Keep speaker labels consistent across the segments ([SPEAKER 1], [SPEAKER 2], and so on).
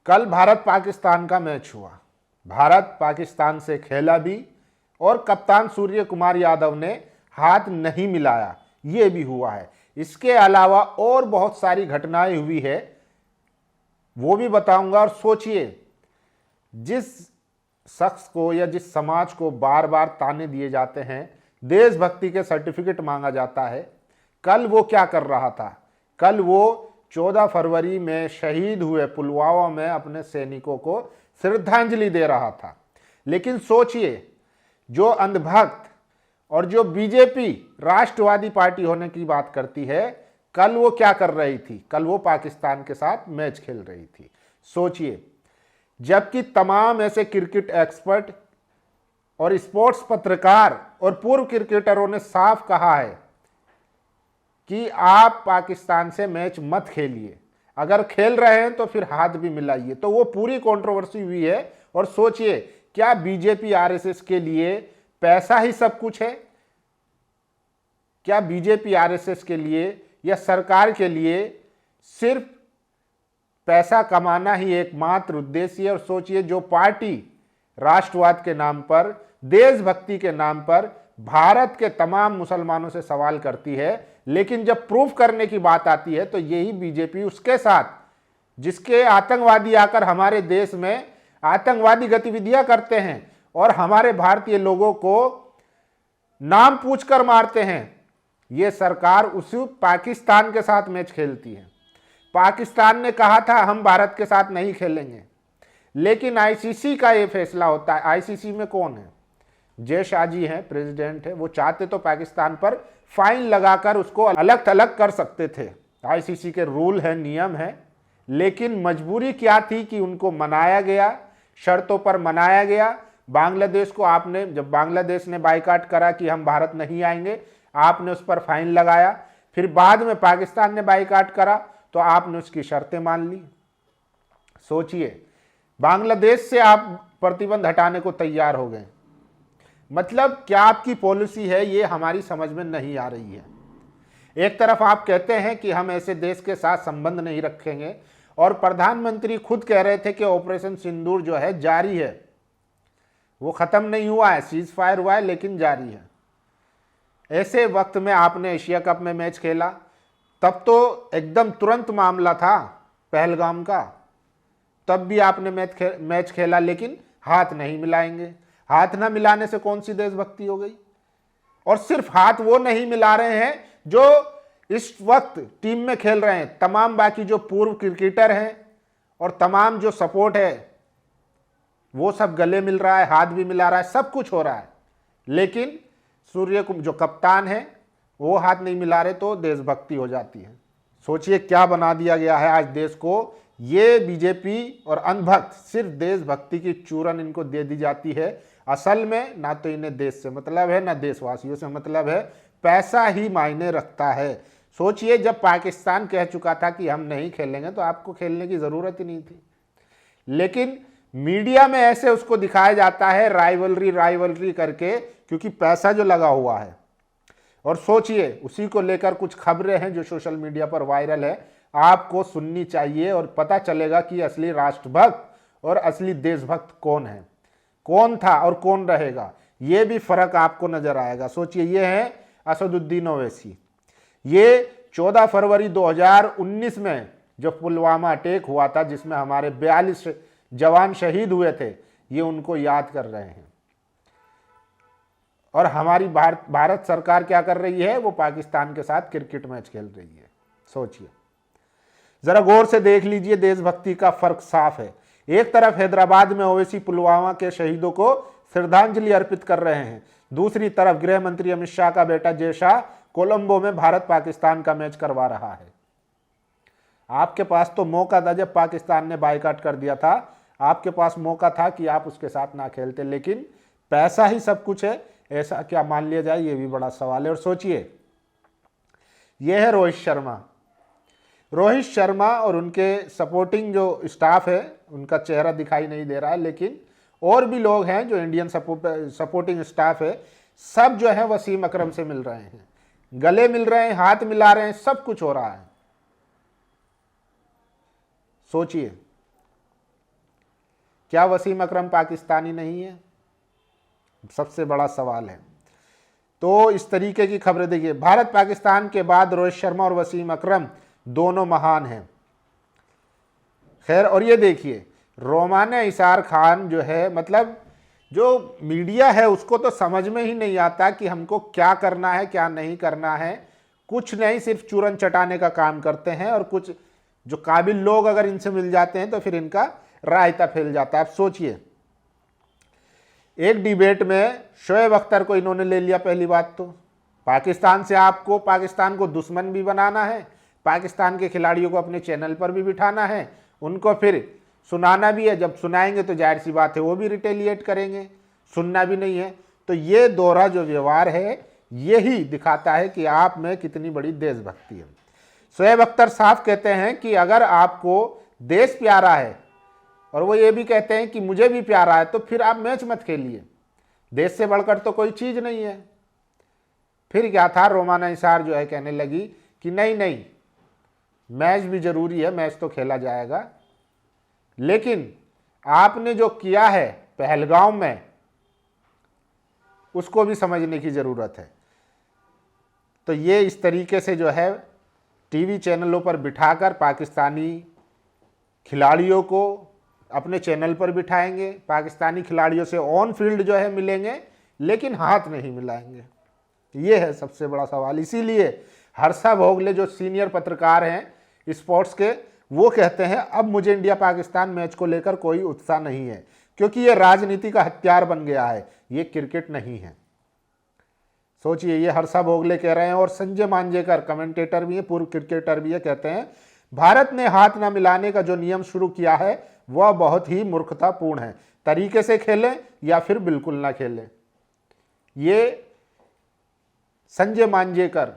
[SPEAKER 1] कल भारत पाकिस्तान का मैच हुआ। भारत पाकिस्तान से खेला भी और कप्तान सूर्य कुमार यादव ने हाथ नहीं मिलाया, ये भी हुआ है। इसके अलावा और बहुत सारी घटनाएं हुई है, वो भी बताऊंगा। और सोचिए, जिस शख्स को या जिस समाज को बार बार ताने दिए जाते हैं, देशभक्ति के सर्टिफिकेट मांगा जाता है, कल वो क्या कर रहा था? कल वो 14 फरवरी में शहीद हुए पुलवामा में अपने सैनिकों को श्रद्धांजलि दे रहा था। लेकिन सोचिए, जो अंधभक्त और जो बीजेपी राष्ट्रवादी पार्टी होने की बात करती है, कल वो क्या कर रही थी? कल वो पाकिस्तान के साथ मैच खेल रही थी। सोचिए, जबकि तमाम ऐसे क्रिकेट एक्सपर्ट और स्पोर्ट्स पत्रकार और पूर्व क्रिकेटरों ने साफ कहा है कि आप पाकिस्तान से मैच मत खेलिए, अगर खेल रहे हैं तो फिर हाथ भी मिलाइए, तो वो पूरी कंट्रोवर्सी हुई है। और सोचिए, क्या बीजेपी आरएसएस के लिए पैसा ही सब कुछ है? क्या बीजेपी आरएसएस के लिए या सरकार के लिए सिर्फ पैसा कमाना ही एकमात्र उद्देश्य है? और सोचिए, जो पार्टी राष्ट्रवाद के नाम पर, देशभक्ति के नाम पर भारत के तमाम मुसलमानों से सवाल करती है, लेकिन जब प्रूफ करने की बात आती है तो यही बीजेपी उसके साथ, जिसके आतंकवादी आकर हमारे देश में आतंकवादी गतिविधियां करते हैं और हमारे भारतीय लोगों को नाम पूछकर मारते हैं, ये सरकार उसी पाकिस्तान के साथ मैच खेलती है। पाकिस्तान ने कहा था हम भारत के साथ नहीं खेलेंगे, लेकिन आईसीसी का ये फैसला होता है। आईसीसी में कौन है? जय शाह जी हैं, प्रेसिडेंट है। वो चाहते तो पाकिस्तान पर फाइन लगाकर उसको अलग थलग कर सकते थे, आईसीसी के रूल है, नियम है। लेकिन मजबूरी क्या थी कि उनको मनाया गया, शर्तों पर मनाया गया। बांग्लादेश को आपने, जब बांग्लादेश ने बायकॉट करा कि हम भारत नहीं आएंगे, आपने उस पर फाइन लगाया। फिर बाद में पाकिस्तान ने बायकॉट करा तो आपने उसकी शर्तें मान ली। सोचिए, बांग्लादेश से आप प्रतिबंध हटाने को तैयार हो गए। मतलब क्या आपकी पॉलिसी है, ये हमारी समझ में नहीं आ रही है। एक तरफ आप कहते हैं कि हम ऐसे देश के साथ संबंध नहीं रखेंगे, और प्रधानमंत्री खुद कह रहे थे कि ऑपरेशन सिंदूर जो है जारी है, वो खत्म नहीं हुआ है, सीज फायर हुआ है लेकिन जारी है। ऐसे वक्त में आपने एशिया कप में मैच खेला, तब तो एकदम तुरंत मामला था पहलगाम का, तब भी आपने मैच खेला, लेकिन हाथ नहीं मिलाएंगे। हाथ ना मिलाने से कौन सी देशभक्ति हो गई? और सिर्फ हाथ वो नहीं मिला रहे हैं जो इस वक्त टीम में खेल रहे हैं, तमाम बाकी जो पूर्व क्रिकेटर हैं और तमाम जो सपोर्ट है, वो सब गले मिल रहा है, हाथ भी मिला रहा है, सब कुछ हो रहा है। लेकिन सूर्य जो कप्तान है वो हाथ नहीं मिला रहे, तो देशभक्ति हो जाती है। सोचिए क्या बना दिया गया है आज देश को। ये बीजेपी और अंधभक्त सिर्फ देशभक्ति की चूरन इनको दे दी जाती है। असल में ना तो इन्हें देश से मतलब है, ना देशवासियों से मतलब है, पैसा ही मायने रखता है। सोचिए, जब पाकिस्तान कह चुका था कि हम नहीं खेलेंगे तो आपको खेलने की ज़रूरत ही नहीं थी, लेकिन मीडिया में ऐसे उसको दिखाया जाता है राइवलरी करके, क्योंकि पैसा जो लगा हुआ है। और सोचिए, उसी को लेकर कुछ खबरें हैं जो सोशल मीडिया पर वायरल है, आपको सुननी चाहिए और पता चलेगा कि असली राष्ट्रभक्त और असली देशभक्त कौन है, कौन था और कौन रहेगा। ये भी फर्क आपको नजर आएगा। सोचिए, ये है असदुद्दीन ओवैसी। ये 14 फरवरी 2019 में जो पुलवामा अटैक हुआ था, जिसमें हमारे 42 जवान शहीद हुए थे, ये उनको याद कर रहे हैं। और हमारी भारत सरकार क्या कर रही है? वो पाकिस्तान के साथ क्रिकेट मैच खेल रही है। सोचिए, जरा गौर से देख लीजिए, देशभक्ति का फर्क साफ है। एक तरफ हैदराबाद में ओवैसी पुलवामा के शहीदों को श्रद्धांजलि अर्पित कर रहे हैं, दूसरी तरफ गृह मंत्री अमित शाह का बेटा जय शाह कोलंबो में भारत पाकिस्तान का मैच करवा रहा है। आपके पास तो मौका था, जब पाकिस्तान ने बायकॉट कर दिया था, आपके पास मौका था कि आप उसके साथ ना खेलते, लेकिन पैसा ही सब कुछ है, ऐसा क्या मान लिया जाए, ये भी बड़ा सवाल है। और सोचिए, यह है रोहित शर्मा और उनके सपोर्टिंग जो स्टाफ है, उनका चेहरा दिखाई नहीं दे रहा है, लेकिन और भी लोग हैं जो इंडियन सपोर्टिंग स्टाफ है, सब जो है वसीम अकरम से मिल रहे हैं, गले मिल रहे हैं, हाथ मिला रहे हैं, सब कुछ हो रहा है। सोचिए, क्या वसीम अकरम पाकिस्तानी नहीं है? सबसे बड़ा सवाल है। तो इस तरीके की खबरें देखिए, भारत पाकिस्तान के बाद रोहित शर्मा और वसीम अकरम दोनों महान हैं। खैर, और ये देखिए रोमाना इसार खान जो है, मतलब जो मीडिया है उसको तो समझ में ही नहीं आता कि हमको क्या करना है क्या नहीं करना है। कुछ नहीं, सिर्फ चूरन चटाने का काम करते हैं, और कुछ जो काबिल लोग अगर इनसे मिल जाते हैं तो फिर इनका रायता फैल जाता है। आप सोचिए, एक डिबेट में शोएब अख्तर को इन्होंने ले लिया। पहली बात तो पाकिस्तान से आपको पाकिस्तान को दुश्मन भी बनाना है, पाकिस्तान के खिलाड़ियों को अपने चैनल पर भी बिठाना है, उनको फिर सुनाना भी है। जब सुनाएंगे तो जाहिर सी बात है वो भी रिटेलिएट करेंगे, सुनना भी नहीं है। तो ये दोहरा जो व्यवहार है यही दिखाता है कि आप में कितनी बड़ी देशभक्ति है। शोएब अख्तर साफ कहते हैं कि अगर आपको देश प्यारा है, और वो ये भी कहते हैं कि मुझे भी प्यारा है, तो फिर आप मैच मत खेलिए, देश से बढ़कर तो कोई चीज़ नहीं है। फिर क्या था, रोमाना इसार जो है कहने लगी कि नहीं नहीं, मैच भी ज़रूरी है, मैच तो खेला जाएगा, लेकिन आपने जो किया है पहलगाम में उसको भी समझने की ज़रूरत है। तो ये इस तरीके से जो है टीवी चैनलों पर बिठाकर पाकिस्तानी खिलाड़ियों को अपने चैनल पर बिठाएंगे, पाकिस्तानी खिलाड़ियों से ऑन फील्ड जो है मिलेंगे, लेकिन हाथ नहीं मिलाएंगे। ये है सबसे बड़ा सवाल। इसीलिए हर्षा भोगले जो सीनियर पत्रकार हैं स्पोर्ट्स के, वो कहते हैं अब मुझे इंडिया पाकिस्तान मैच को लेकर कोई उत्साह नहीं है, क्योंकि ये राजनीति का हथियार बन गया है, ये क्रिकेट नहीं है। सोचिए, ये हर्षा भोगले कह रहे हैं, और संजय मांजेकर कमेंटेटर भी है, पूर्व क्रिकेटर भी है, कहते हैं भारत ने हाथ न मिलाने का जो नियम शुरू किया है वह बहुत ही मूर्खतापूर्ण है, तरीके से खेलें या फिर बिल्कुल ना खेलें। ये संजय मांजेकर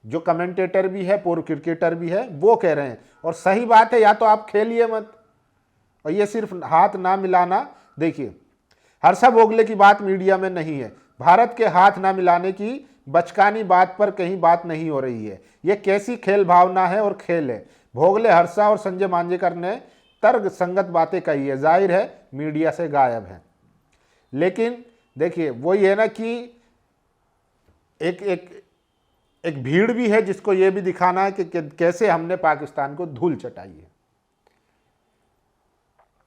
[SPEAKER 1] जो कमेंटेटर भी है, पूर्व क्रिकेटर भी है, वो कह रहे हैं, और सही बात है, या तो आप खेलिए मत, और ये सिर्फ हाथ ना मिलाना। देखिए, हर्षा भोगले की बात मीडिया में नहीं है, भारत के हाथ ना मिलाने की बचकानी बात पर कहीं बात नहीं हो रही है। ये कैसी खेल भावना है और खेल है। भोगले, हर्षा और संजय मांजेकर ने तर्क संगत बातें कही है, जाहिर है मीडिया से गायब है। लेकिन देखिए, वो ये ना कि एक भीड़ भी है जिसको ये भी दिखाना है कि कैसे हमने पाकिस्तान को धूल चटाई है।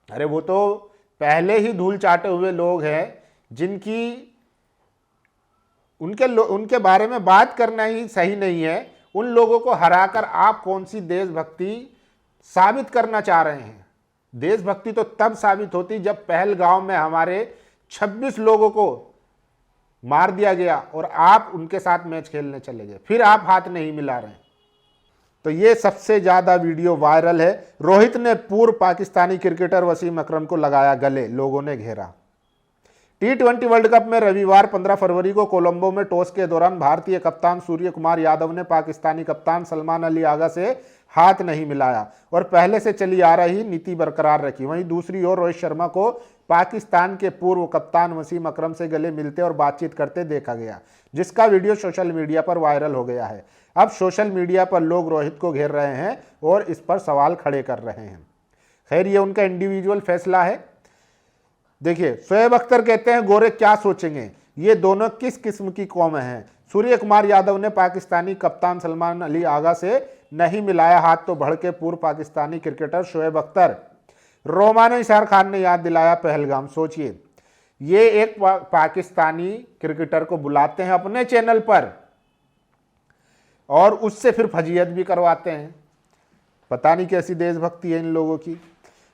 [SPEAKER 1] अरे वो तो पहले ही धूल चाटे हुए लोग हैं, जिनकी उनके बारे में बात करना ही सही नहीं है। उन लोगों को हराकर आप कौन सी देशभक्ति साबित करना चाह रहे हैं? देशभक्ति तो तब साबित होती जब पहलगाम में हमारे 26 लोगों को मार दिया गया और आप उनके साथ मैच खेलने चले गए, फिर आप हाथ नहीं मिला रहे हैं। तो ये सबसे ज़्यादा वीडियो वायरल है। रोहित ने पूर्व पाकिस्तानी क्रिकेटर वसीम अकरम को लगाया गले, लोगों ने घेरा। T20 वर्ल्ड कप में रविवार 15 फरवरी को कोलंबो में टॉस के दौरान भारतीय कप्तान सूर्य कुमार यादव ने पाकिस्तानी कप्तान सलमान अली आगा से हाथ नहीं मिलाया और पहले से चली आ रही नीति बरकरार रखी। वहीं दूसरी ओर रोहित शर्मा को पाकिस्तान के पूर्व कप्तान वसीम अकरम से गले मिलते और बातचीत करते देखा गया, जिसका वीडियो सोशल मीडिया पर वायरल हो गया है। अब सोशल मीडिया पर लोग रोहित को घेर रहे हैं और इस पर सवाल खड़े कर रहे हैं। खैर, ये उनका इंडिविजुअल फैसला है। देखिए, शोएब अख्तर कहते हैं गोरे क्या सोचेंगे, ये दोनों किस किस्म की कौमें हैं। सूर्य कुमार यादव ने पाकिस्तानी कप्तान सलमान अली आगा से नहीं मिलाया हाथ तो भड़के पूर्व पाकिस्तानी क्रिकेटर शोएब अख्तर। रोमाना इसार खान ने याद दिलाया पहलगाम। सोचिए, ये एक पाकिस्तानी क्रिकेटर को बुलाते हैं अपने चैनल पर और उससे फिर फजीयत भी करवाते हैं। पता नहीं कैसी देशभक्ति है इन लोगों की।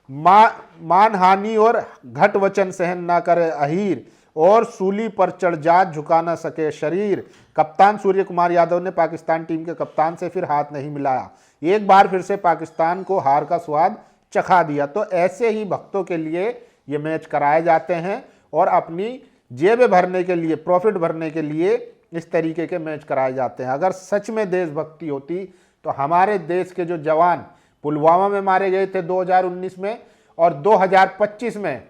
[SPEAKER 1] मानहानि और घट वचन सहन ना करे अहीर और सूली पर चढ़ जात झुका ना सके शरीर। कप्तान सूर्य कुमार यादव ने पाकिस्तान टीम के कप्तान से फिर हाथ नहीं मिलाया, एक बार फिर से पाकिस्तान को हार का स्वाद चखा दिया। तो ऐसे ही भक्तों के लिए ये मैच कराए जाते हैं और अपनी जेबें भरने के लिए, प्रॉफिट भरने के लिए इस तरीके के मैच कराए जाते हैं। अगर सच में देशभक्ति होती तो हमारे देश के जो जवान पुलवामा में मारे गए थे 2019 में और 2025 में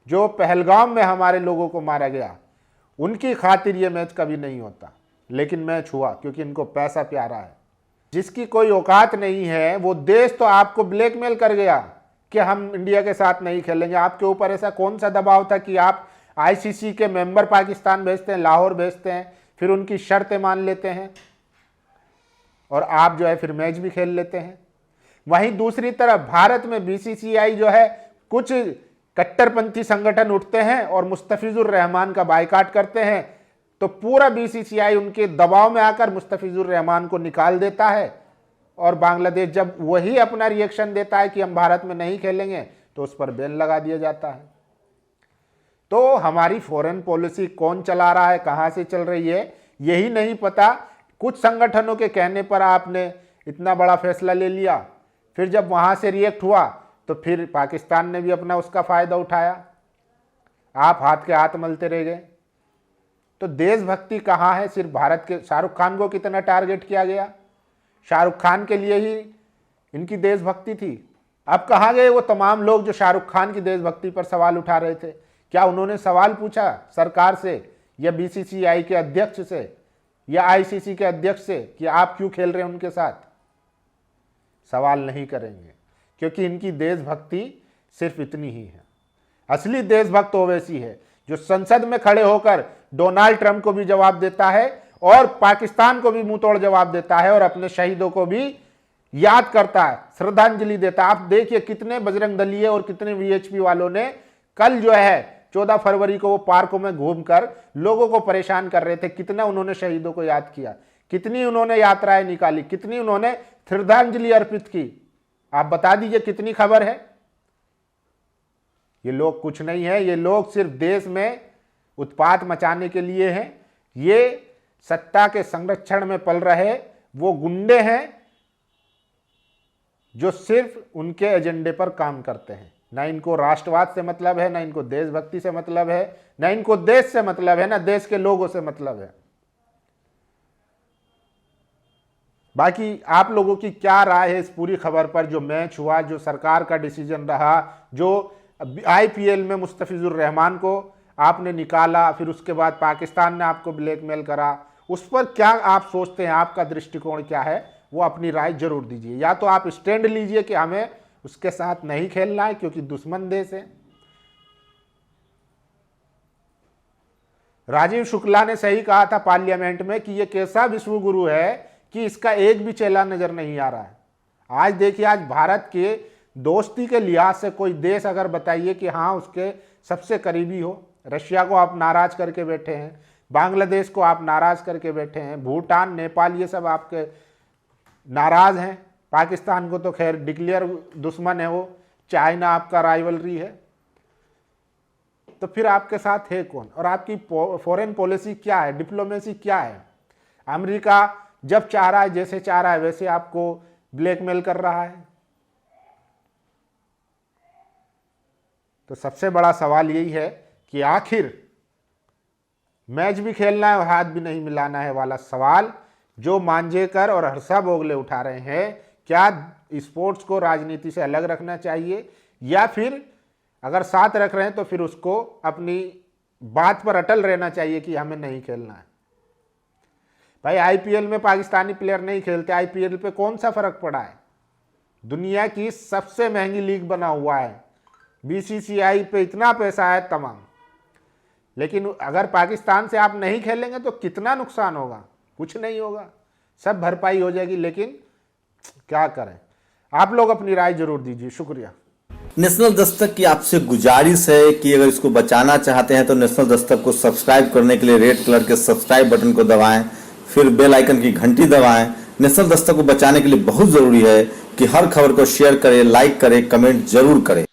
[SPEAKER 1] जो पहलगाम में हमारे लोगों को मारा गया, उनकी खातिर ये मैच कभी नहीं होता। लेकिन मैच हुआ क्योंकि इनको पैसा प्यारा है। जिसकी कोई औकात नहीं है वो देश तो आपको ब्लैकमेल कर गया, कि हम इंडिया के साथ नहीं खेलेंगे? आपके ऊपर ऐसा कौन सा दबाव था कि आप आईसीसी के मेंबर पाकिस्तान भेजते हैं, लाहौर भेजते हैं, फिर उनकी शर्तें मान लेते हैं और आप जो है फिर मैच भी खेल लेते हैं? वहीं दूसरी तरफ भारत में बीसीसीआई जो है, कुछ कट्टरपंथी संगठन उठते हैं और मुस्तफिजुर रहमान का बायकॉट करते हैं, तो पूरा बीसीसीआई उनके दबाव में आकर मुस्तफिजुर रहमान को निकाल देता है और बांग्लादेश जब वही अपना रिएक्शन देता है कि हम भारत में नहीं खेलेंगे तो उस पर बैन लगा दिया जाता है। तो हमारी फॉरेन पॉलिसी कौन चला रहा है, कहां से चल रही है, यही नहीं पता। कुछ संगठनों के कहने पर आपने इतना बड़ा फैसला ले लिया, फिर जब वहां से रिएक्ट हुआ तो फिर पाकिस्तान ने भी अपना उसका फायदा उठाया, आप हाथ के हाथ मलते रह गए। तो देशभक्ति कहाँ है? सिर्फ भारत के शाहरुख खान को कितना टारगेट किया गया, शाहरुख खान के लिए ही इनकी देशभक्ति थी। अब कहाँ गए वो तमाम लोग जो शाहरुख खान की देशभक्ति पर सवाल उठा रहे थे? क्या उन्होंने सवाल पूछा सरकार से या बीसीसीआई के अध्यक्ष से या आईसीसी के अध्यक्ष से कि आप क्यों खेल रहे हैं उनके साथ? सवाल नहीं करेंगे, क्योंकि इनकी देशभक्ति सिर्फ इतनी ही है। असली देशभक्त ओवैसी है जो संसद में खड़े होकर डोनाल्ड ट्रंप को भी जवाब देता है और पाकिस्तान को भी मुंह तोड़ जवाब देता है और अपने शहीदों को भी याद करता है, श्रद्धांजलि देता है। आप देखिए कितने बजरंग दलीय और कितने वीएचपी वालों ने कल जो है 14 फरवरी को वो पार्कों में घूमकर लोगों को परेशान कर रहे थे, कितना उन्होंने शहीदों को याद किया, कितनी उन्होंने यात्राएं निकाली, कितनी उन्होंने श्रद्धांजलि अर्पित की। आप बता दीजिए कितनी खबर है? ये लोग कुछ नहीं है, ये लोग सिर्फ देश में उत्पात मचाने के लिए हैं। ये सत्ता के संरक्षण में पल रहे वो गुंडे हैं जो सिर्फ उनके एजेंडे पर काम करते हैं। ना इनको राष्ट्रवाद से मतलब है, ना इनको देशभक्ति से मतलब है, ना इनको देश से मतलब है, ना देश के लोगों से मतलब है। बाकी आप लोगों की क्या राय है इस पूरी खबर पर? जो मैच हुआ, जो सरकार का डिसीजन रहा, जो आईपीएल में मुस्तफिजुर रहमान को आपने निकाला, फिर उसके बाद पाकिस्तान ने आपको ब्लैकमेल करा, उस पर क्या आप सोचते हैं? आपका दृष्टिकोण क्या है? वो अपनी राय जरूर दीजिए। या तो आप स्टैंड लीजिए कि हमें उसके साथ नहीं खेलना है क्योंकि दुश्मन देश है। राजीव शुक्ला ने सही कहा था पार्लियामेंट में कि ये कैसा विश्व गुरु है कि इसका एक भी चेला नजर नहीं आ रहा है। आज देखिए, आज भारत के दोस्ती के लिहाज से कोई देश अगर बताइए कि हाँ उसके सबसे करीबी हो, रशिया को आप नाराज करके बैठे हैं, बांग्लादेश को आप नाराज करके बैठे हैं, भूटान, नेपाल, ये सब आपके नाराज हैं। पाकिस्तान को तो खैर डिक्लेयर दुश्मन है वो, चाइना आपका राइवलरी है। तो फिर आपके साथ है कौन? और आपकी फॉरेन पॉलिसी क्या है, डिप्लोमेसी क्या है? अमेरिका जब चाह रहा है, जैसे चाह रहा है वैसे आपको ब्लैकमेल कर रहा है। तो सबसे बड़ा सवाल यही है कि आखिर मैच भी खेलना है और हाथ भी नहीं मिलाना है वाला सवाल जो मांजरेकर और हर्षा भोगले उठा रहे हैं, क्या स्पोर्ट्स को राजनीति से अलग रखना चाहिए या फिर अगर साथ रख रहे हैं तो फिर उसको अपनी बात पर अटल रहना चाहिए कि हमें नहीं खेलना है? भाई आईपीएल में पाकिस्तानी प्लेयर नहीं खेलते, आईपीएल पे कौन सा फर्क पड़ा है? दुनिया की सबसे महंगी लीग बना हुआ है, बीसीसीआई पे इतना पैसा है तमाम। लेकिन अगर पाकिस्तान से आप नहीं खेलेंगे तो कितना नुकसान होगा? कुछ नहीं होगा, सब भरपाई हो जाएगी। लेकिन क्या करें? आप लोग अपनी राय जरूर दीजिए। शुक्रिया।
[SPEAKER 2] नेशनल दस्तक की आपसे गुजारिश है कि अगर इसको बचाना चाहते हैं तो नेशनल दस्तक को सब्सक्राइब करने के लिए रेड कलर के सब्सक्राइब बटन को दबाएं, फिर बेल आइकन की घंटी दबाएं। नेशनल दस्तक को बचाने के लिए बहुत जरूरी है कि हर खबर को शेयर करें, लाइक करें, कमेंट जरूर करें।